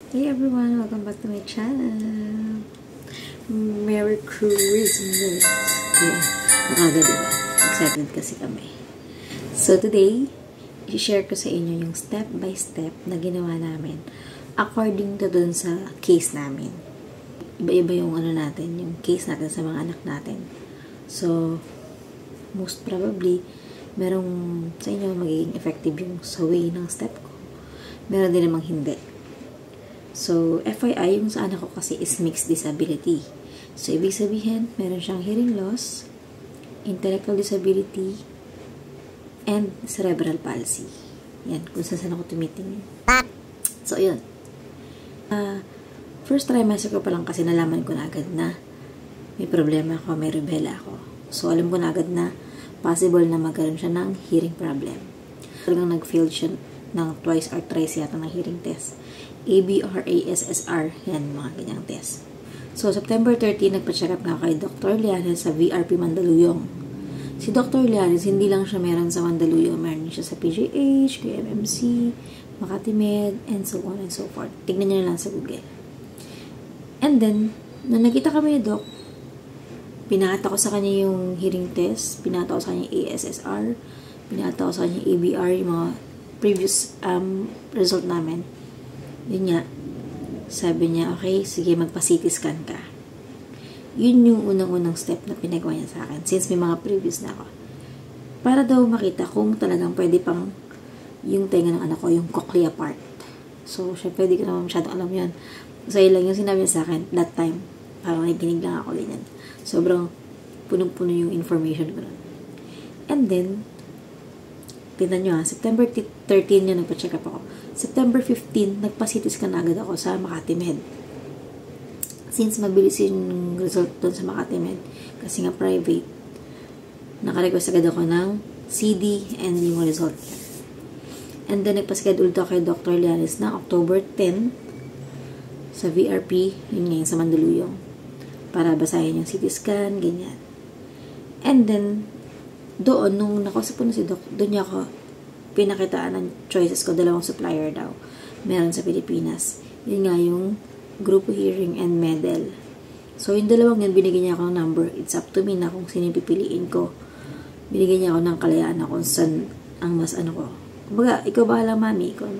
Hey everyone, welcome back to my channel. Merry Christmas! Yeah, makaga diba? Excited kasi kami. So today, i-share ko sa inyo yung step by step na ginawa namin according to dun sa case namin. Iba-iba yung natin, yung case natin sa mga anak natin. So, most probably, merong sa inyo magiging effective yung sa way ng step ko. Meron din namang hindi. So, FYI, yung sa anak ko kasi is mixed disability. So, ibig sabihin, meron siyang hearing loss, intellectual disability, and cerebral palsy. Yan, kung saan ako tumitingin. So, yun. First trimester ko pa lang kasi nalaman ko na agad na may problema ako, may rubella ako. So, alam ko na agad na possible na magkaroon siya ng hearing problem. Talagang nag-failed siya ng twice or thrice yata ng hearing test. ABR, ASSR, yan, mga ganyang test. So, September 13, nagpa-check up nga kay Dr. Lianes sa VRP Mandaluyong. Si Dr. Lianes, hindi lang siya meron sa Mandaluyong, meron siya sa PGH, KMMC, Makati Med, and so on and so forth. Tignan niyo na lang sa Google. And then, nung nakita kami ni Doc, pinakita ko sa kanya yung hearing test, pinakita ko sa kanya yung ASSR, pinakita ko sa kanya yung ABR, yung mga previous result namin. Yun nga, sabi niya, okay, sige, magpa-CT scan ka. Yun yung unang-unang step na pinagawa niya sa akin, since may mga previous na ako. Para daw makita kung talagang pwede pang yung tenga ng anak ko, yung cochlea part. So, syempre, di ko naman masyadong alam yun. So, yun lang yung sinabi niya sa akin, that time, parang naginig lang ako ganyan. Sobrang punong-puno yung information ko nun. And then, tignan nyo September 13 yun, nagpa-check up ako. September 15, nagpa-CT scan agad ako sa Makati Med. Since mabilis yung result doon sa Makati Med, kasi nga private, naka-request agad ako ng CD and yung result niya. And then, nagpa-schedule to kay Dr. Lianes na October 10 sa VRP, yun ngayon sa Mandaluyong, para basahin yung CT scan, ganyan. And then, doon, nung nakausap ko na si Doc, doon niya ako pinakitaan ng choices ko, dalawang supplier daw. Meron sa Pilipinas. Yun nga yung Grupo Hearing and Medel. So, yung dalawang yun, binigyan niya ako ng number. It's up to me na kung sino pipiliin ko. Binigyan niya ako ng kalayaan na kung saan ang mas ko. Kumbaga, ikaw bahala, mami. Ikaw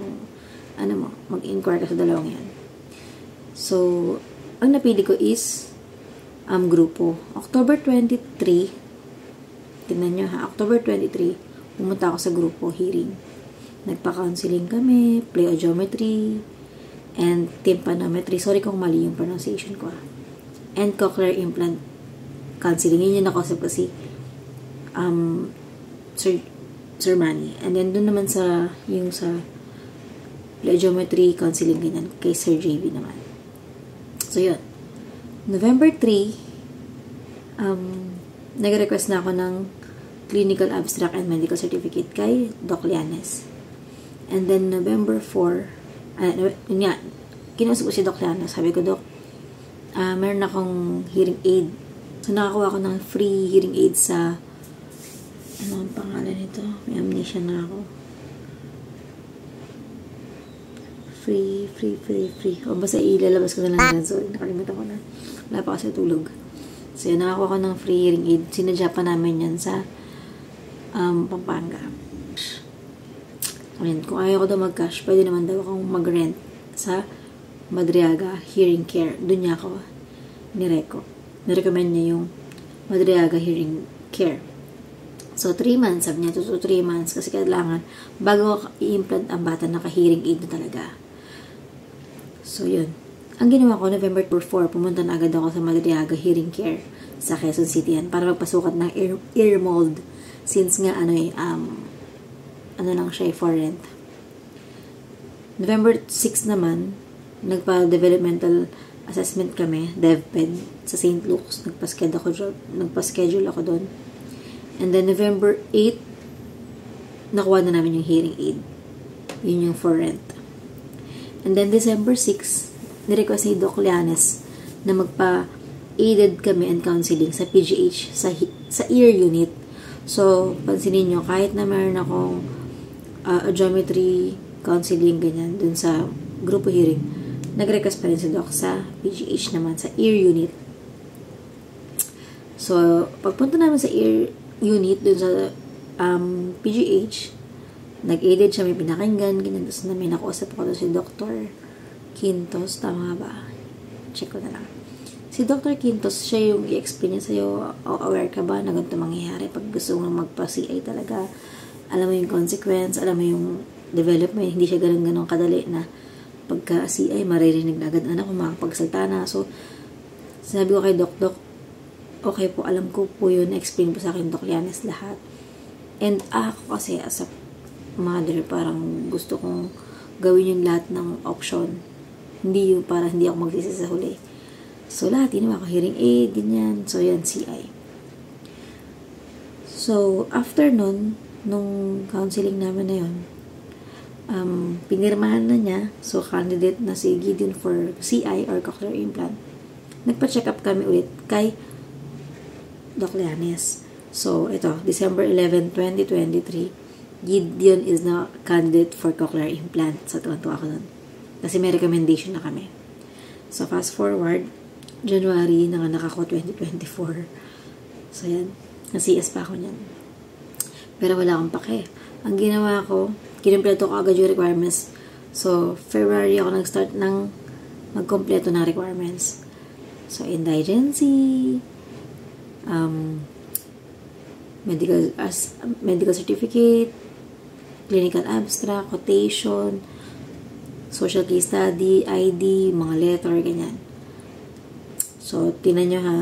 mag-inquire ka sa dalawang yan. So, ang napili ko is grupo. October 23, tingnan nyo October 23, pumunta ako sa grupo hearing. Nagpa-counseling kami, play audiometry, and tympanometry. Sorry kung mali yung pronunciation ko. And cochlear implant counseling. Yun yung nakausap ko si Sir Manny. And then dun naman sa play audiometry counseling ganyan kay Sir JV naman. So yun. November 3, nag-request na ako ng clinical abstract and medical certificate kay Doc Lianes. And then, November 4, yun nga, kinausap ko si Doc Lianes. Sabi ko, Doc, meron akong hearing aid. So, nakakuha ko ng free hearing aid sa, ano ang pangalan nito? May amnesia na ako. Free. O, basta ilalabas ko na lang yan. Sorry, nakalimutan ko na. Wala pa kasi tulog. So, yun, nakakuha ko ng free hearing aid. Sinadya pa namin yan sa Pampanga. Ayan, kung ayaw ko daw mag-cash, pwede naman daw akong mag-rent sa Madriaga Hearing Care. Doon niya ako nirecommend niya yung Madriaga Hearing Care. So, 3 months. Sabi niya, 2 to 3 months. Kasi kailangan, bago i-implant ang bata, naka-hearing aid na talaga. So, yun. Ang ginawa ko, November 4, pumunta na agad ako sa Madriaga Hearing Care sa Quezon City yan para magpasukat ng ear mold. Since nga, lang siya, for rent. November 6 naman, nagpa-developmental assessment kami, DevPed, sa St. Luke's. Nagpa-schedule ako doon. And then, November 8, nakuha na namin yung hearing aid. Yun yung for rent. And then, December 6, nirequest ni Doc Lianes na magpa-aided kami and counseling sa PGH, sa ear unit. So, pansinin nyo, kahit na meron akong audiometry, counseling, ganyan, dun sa grupo hearing, nag-request pa rin si Doc sa PGH naman, sa ear unit. So, pagpunta namin sa ear unit dun sa PGH, nag-aided siya, may pinakinggan, ganyan. Tapos na may nakuusap ko doon si Dr. Quintos, tama ba? Check ko na lang. Si Dr. Quintos, siya yung i-explain niya sa'yo, aware ka ba na ganito mangyayari pag gusto mong magpa-CI talaga? Alam mo yung consequence, alam mo yung development, hindi siya ganun kadali na pagka-CI, maririnig na agad anak kung makapagsalta na. So, sabi ko kay Doc, okay po, alam ko po yun, explain po sa akin, Doc Lianes, lahat. And ako kasi, as a mother, parang gusto kong gawin yung lahat ng option. Hindi yung para hindi ako magsisi sa huli. So, lahat yun, ako hearing aid, ganyan. So, yan, CI. So, after nun, nung counseling namin na yun, pinirmahan na niya, so, candidate na si Gideon for CI or cochlear implant. Nagpa-check up kami ulit kay Doc Lianes. So, ito, December 11, 2023, Gideon is now candidate for cochlear implant. So, tuwan-tuwa ko nun. Kasi may recommendation na kami. So, fast forward, January, nanganak ako 2024. So, yan. Na-CS pa ako niyan. Pero wala akong pake. Ang ginawa ko, kinimpleto ko agad yung requirements. So, February ako nag-start ng magkompleto ng requirements. So, indigency, medical certificate, clinical abstract, quotation, social case study, ID, mga letter, ganyan. So, tinan nyo ha,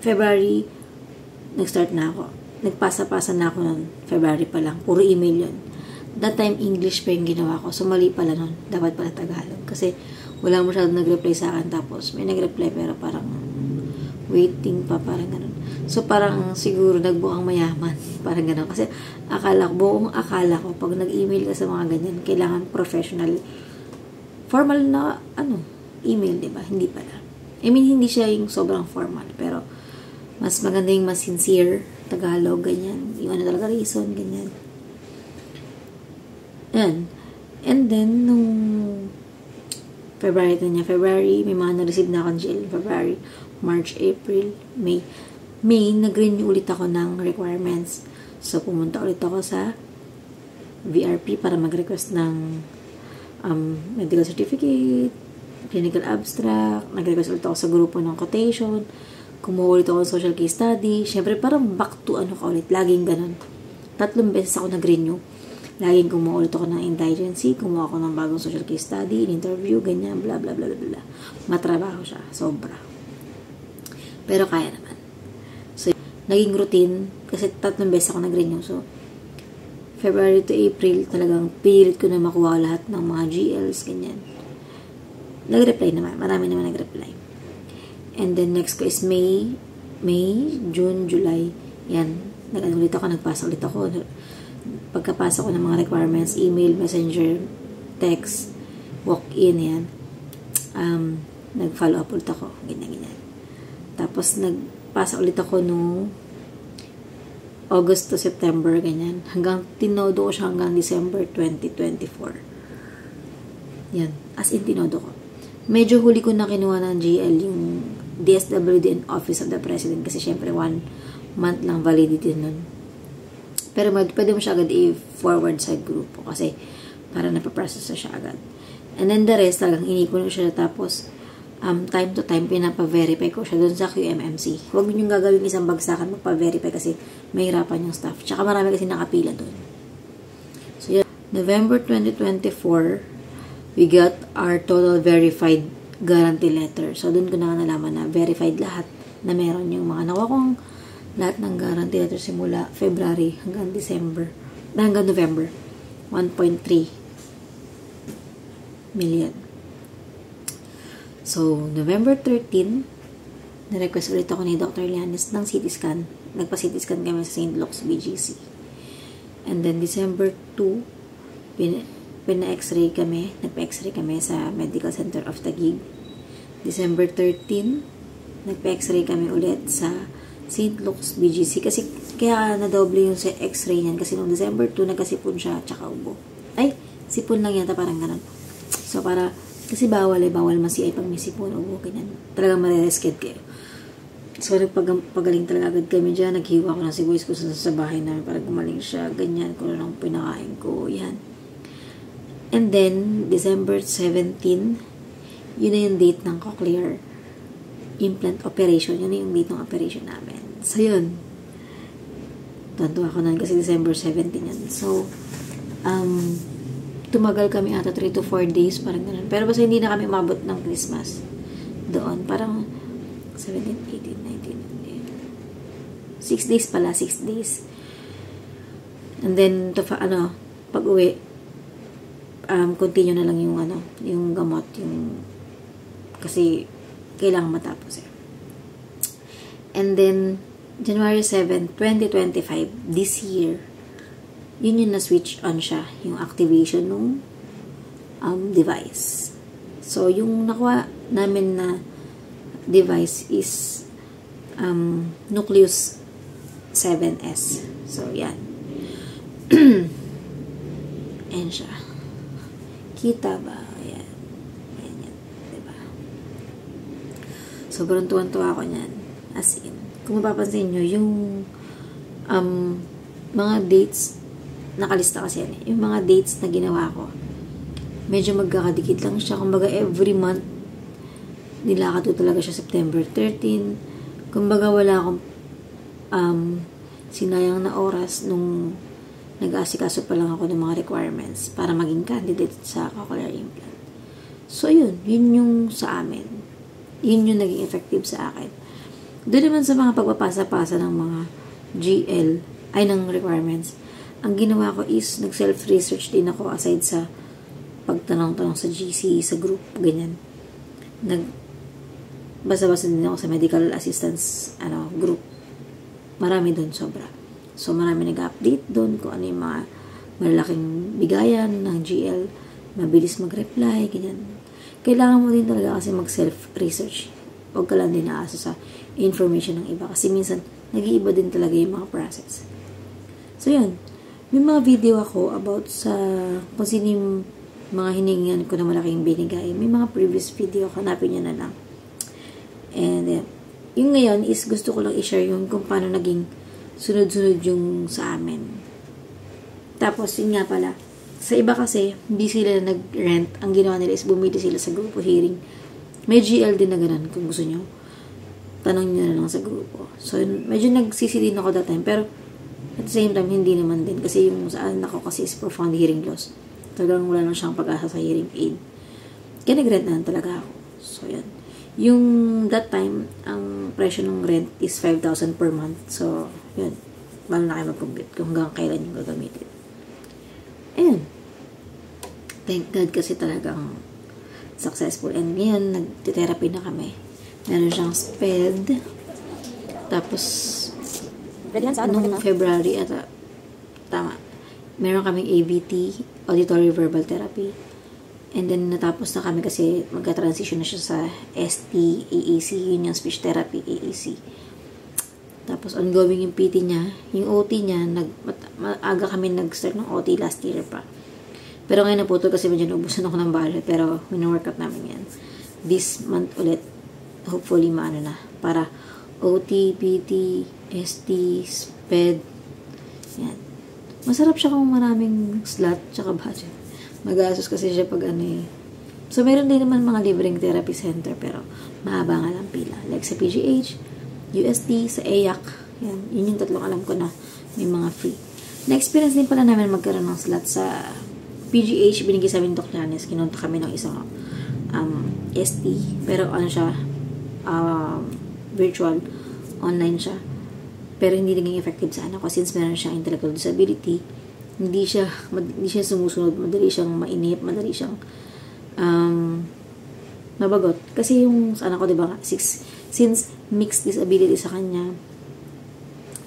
February, nag-start na ako. Nagpasa-pasa na ako nun. February pa lang. Puro email yun. That time, English pa yung ginawa ko. So, mali pala nun. Dapat pala Tagalog. Kasi, wala masyadong nag-reply sa akin. Tapos, may nag-reply pero parang waiting pa. Parang ganun. So, parang siguro nagbuang mayaman. Parang ganun. Kasi, buong akala ko, pag nag-email ka sa mga ganyan, kailangan professional, formal na, email, diba? Hindi pala. I mean, hindi siya yung sobrang formal. Pero, mas maganda yung mas sincere Tagalog, ganyan. Yung talaga reason, ganyan. Yan. And then, nung February may mga na-receive na akong GL. February, March, April, May. Nag-renew ulit ako ng requirements. So, pumunta ulit ako sa VRP para mag-request ng medical certificate, clinical abstract, nag-request ulit ako sa grupo ng quotation, kumuha ulit ako ng social case study. Siyempre, parang back to ulit. Laging ganun. 3 beses ako nag-renew. Laging kumuha ulit ako ng indigency, kumuha ako ng bagong social case study, in-interview, ganyan, bla bla bla bla. Matrabaho siya. Sobra. Pero kaya naman. So, naging routine, kasi 3 beses ako nag-renew. So, February to April, talagang pinilit ko na makuha lahat ng mga GLs, ganyan. Nag-reply naman. Marami naman nag-reply. And then, next ko is May, June, July. Yan. Nagpasa ulit ako. Pagkapasa ko ng mga requirements, email, messenger, text, walk-in, yan. Nag-follow up ulit ako. Ganyan. Tapos, nagpasa ulit ako no August to September, ganyan. Tinodo ko siya hanggang December 2024. Yan. As in, tinodo ko. Medyo huli ko na kinuha ng GL yung DSWD and Office of the President kasi syempre 1 month lang validity nun. Pero pwede mo siya agad i-forward sa grupo kasi para napaprocess na siya agad. And then the rest, talagang inipon ko siya tapos time to time pinapa-verify ko siya doon sa QMMC. Huwag niyo gagawin isang bagsakan magpa-verify kasi mahirapan yung staff. Tsaka marami kasi nakapila doon. So, yun. November 2024, we got our total verified guarantee letter. So, doon ko na nalaman na verified lahat na meron yung mga nakuha kong lahat ng guarantee letter simula February hanggang November. 1.3 million. So, November 13, na-request ulit ako ni Dr. Lianes ng CT scan. Nagpa-CT scan kami sa St. Luke's BGC. And then, December 2, pina-x-ray kami. Nagpa-x-ray kami sa Medical Center of Taguig. December 13, nagpa-x-ray kami ulit sa St. Luke's BGC. Kasi, kaya na-double yung sa x-ray niyan. Kasi noong December 2, nagkasipon siya, tsaka ubo. Ay, sipon lang yata, parang ganun. So, para Kasi bawal masiay pag may sipon o ganyan. Talagang marirescad kayo. So, nagpagaling talaga agad kami dyan. Naghiwa ko ng sibuyas ko sa bahay namin para gumaling siya. Ganyan ko lang pinakain ko. Yan. And then, December 17, yun na yung date ng cochlear implant operation. Yun na yung date ng operation namin. So, yun. Tanto ako nun kasi December 17 yan. So, tumagal kami ata 3 to 4 days. Parang ganun. Pero basta hindi na kami umabot ng Christmas. Doon. Parang 17, 18, 19, 6 days pala. 6 days. And then, pag uwi, continue na lang yung yung gamot, kasi kailangan matapos eh. And then January 7, 2025, this year, yun yung na-switch on siya, yung activation ng device. So yung nakuha namin na device is Nucleus 7S. So yan. Ayan siya. Kita ba? Ayan. Ayan yan. Diba? Sobrang tuwan-tuwa ako niyan. As in. Kung mapapansin nyo, yung mga dates, nakalista kasi yan eh. Yung mga dates na ginawa ko, medyo magkakadikit lang siya. Kumbaga, every month, nilakato talaga siya September 13. Kumbaga, wala akong sinayang na oras nung nag-aasikaso pa lang ako ng mga requirements para maging candidate sa cochlear implant. So, yun yung sa amin. Yun yung naging effective sa akin. Doon naman sa mga pagpapasa-pasa ng mga GL, ng requirements, ang ginawa ko is nag-self-research din ako aside sa pagtanong-tanong sa GC, sa group, ganyan. Basa-basa din ako sa medical assistance group. Marami doon, sobra. So, marami nag-update doon kung ano yung mga malalaking bigayan ng GL, mabilis mag-reply, ganyan. Kailangan mo din talaga kasi mag-self-research. Huwag ka lang din naasa sa information ng iba. Kasi minsan, nag-iiba din talaga yung mga process. So, yun. May mga video ako about sa kung sino yung mga hiningan ko na malaking binigay. May mga previous video, hanapin nyo na lang. And, yung ngayon is gusto ko lang i-share yung kung paano naging sunod-sunod yung sa amin. Tapos, yun nga pala, sa iba kasi, hindi sila nag-rent. Ang ginawa nila is bumili sila sa grupo hearing. May GL din na ganun, kung gusto nyo. Tanong nyo na lang sa grupo. So, medyo nagsisi din ako that time. Pero, at the same time, hindi naman din. Kasi yung sa anak ko kasi is profound hearing loss. Talagang wala na siyang pag-asa sa hearing aid. Kaya nag-rent na talaga ako. So, yan. Yung that time, ang presyo ng rent is 5,000 per month. So, yun. Bala na kayo mag-compute kung hanggang kailan yung gagamitin. Ayan. Thank God kasi talagang successful. And ngayon, nag-therapy na kami. Meron siyang SPED. Tapos, nung February, tama. Meron kaming AVT, Auditory Verbal Therapy. And then, natapos na kami kasi magka-transition na siya sa ST, AAC, yun yung speech therapy, AAC. Tapos, ongoing yung PT niya. Yung OT niya, aga kami nag-start ng OT last year pa. Pero ngayon naputol kasi medyo naubusan ako ng budget. Pero, win-workout namin yan. This month ulit, hopefully, maano na. Para OT, PT, ST, SPED. Yan. Masarap siya kung maraming slot tsaka budget. Mag-asos kasi siya pag So, meron din naman mga libreng therapy center pero mahaba nga lang pila. Like sa PGH, UST, sa EYAC. Yan. Yun yung tatlong alam ko na may mga free. Na-experience din pala namin magkaroon ng slot sa PGH. Binigay sa amin Doc Janis. Kinunta kami ng isang ST. Pero siya, virtual. Online siya. Pero hindi naging effective sa anak ko since meron siyang intellectual disability. Hindi siya sumusunod, madali siyang mainip, madali siyang mabagot. Kasi yung sa anak ko, diba, since mixed disability sa kanya,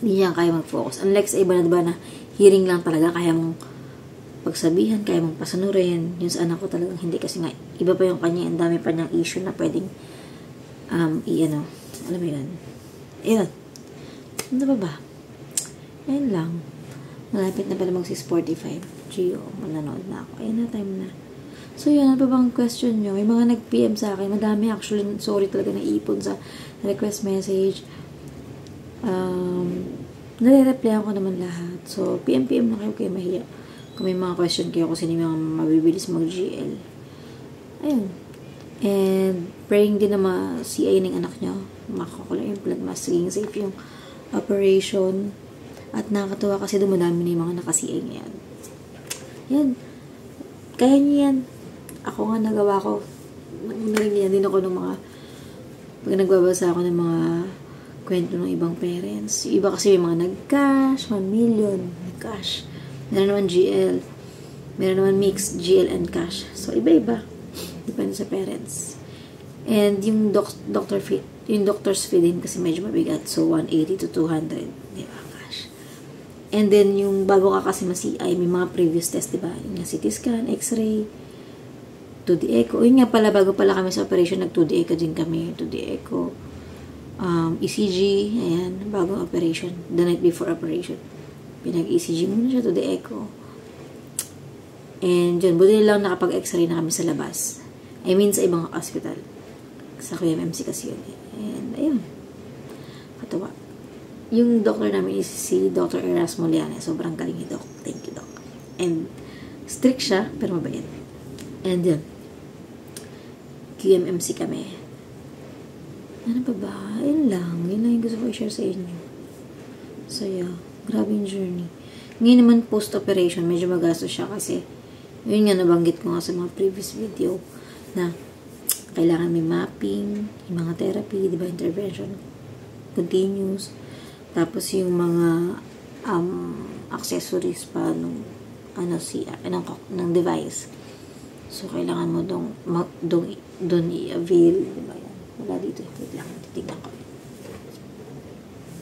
hindi niya kaya mag-focus. Unlike sa iba na, diba, na hearing lang talaga, kaya mong pagsabihan, kaya mong pasanurin. Yung sa anak ko talagang hindi kasi nga, iba pa yung kanya, ang dami pa niyang issue na pwedeng alam mo yun. Ayun. Ano ba? Ayun lang. Malapit na pala mag-6:45. Gio, mananood na ako. Ayun na, time na. So, yun. Ano pa bang question nyo? May mga nag-PM sa akin. Madami actually. Sorry talaga na ipon sa request message. Nare-replyan ko naman lahat. So, PM na kayo mahiya. Kung may mga question kayo kung sino yung mga mabibilis mag-GL. Ayun. And, praying din na ma-CI ng anak nyo. Makakulang implant, maging safe yung operation. At nakakatawa kasi dumadami na yung mga naka-CI ngayon. Yan. Kaya nyo yan. Ako nga nagawa ko. Naringyan din ako ng mga pag nagbabasa ako ng mga kwento ng ibang parents. Yung iba kasi yung mga nag-cash, 1 million, cash. Meron naman GL. Meron naman mixed GL and cash. So, iba-iba. Depende sa parents. And yung doctor's fee din kasi medyo mabigat. So, 180 to 200. Diba? Cash. And then, yung bago ka kasi ma-CI, may mga previous test, diba? Yung CT scan, X-ray, 2D echo. Yun nga pala, bago pala kami sa operation, nag-2D echo din kami. 2D echo. ECG, ayan, bagong operation. The night before operation. Pinag-ECG muna siya, 2D echo. And yun, buti lang nakapag-X-ray na kami sa labas. I mean, sa ibang hospital. Sa QMMC kasi yun. And, ayun. Katawa. Yung doctor namin is si Dr. Erasmo Liana. Sobrang galing ni Doc. Thank you, Doc. And, strict siya, pero mabait. And yun. QMMC kami. Ano pa ba? Yun lang. Yun lang yung gusto ko i-share sa inyo. So, yeah. Grabe yung journey. Ngayon naman, post-operation, medyo magastos siya kasi yun nga, nabanggit ko nga sa mga previous video na kailangan may mapping, yung mga therapy, diba, intervention, continuous, tapos yung mga accessories pa nung ng device. So, kailangan mo doon i-avail, diba yan? Wala dito. Wait lang. Titignan ko.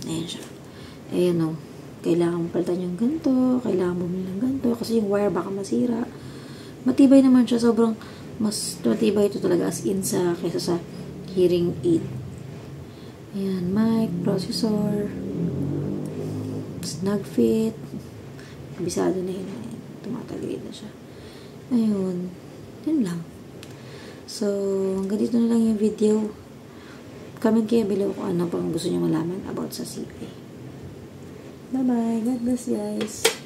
Ayan siya. Ayan o. Kailangan mo palitan yung ganito. Kailangan mo ng ganito. Kasi yung wire baka masira. Matibay naman siya. Sobrang mas matibay ito talaga as in kaysa sa hearing aid. Ayan. Mic, processor, snug fit. Bisado na yun. Tumatagilid na siya. Ayun. Yun lang. So, hanggang dito na lang yung video. Comment kayo below kung ano pang gusto nyo malaman about sa CPA. Bye-bye. God bless, guys.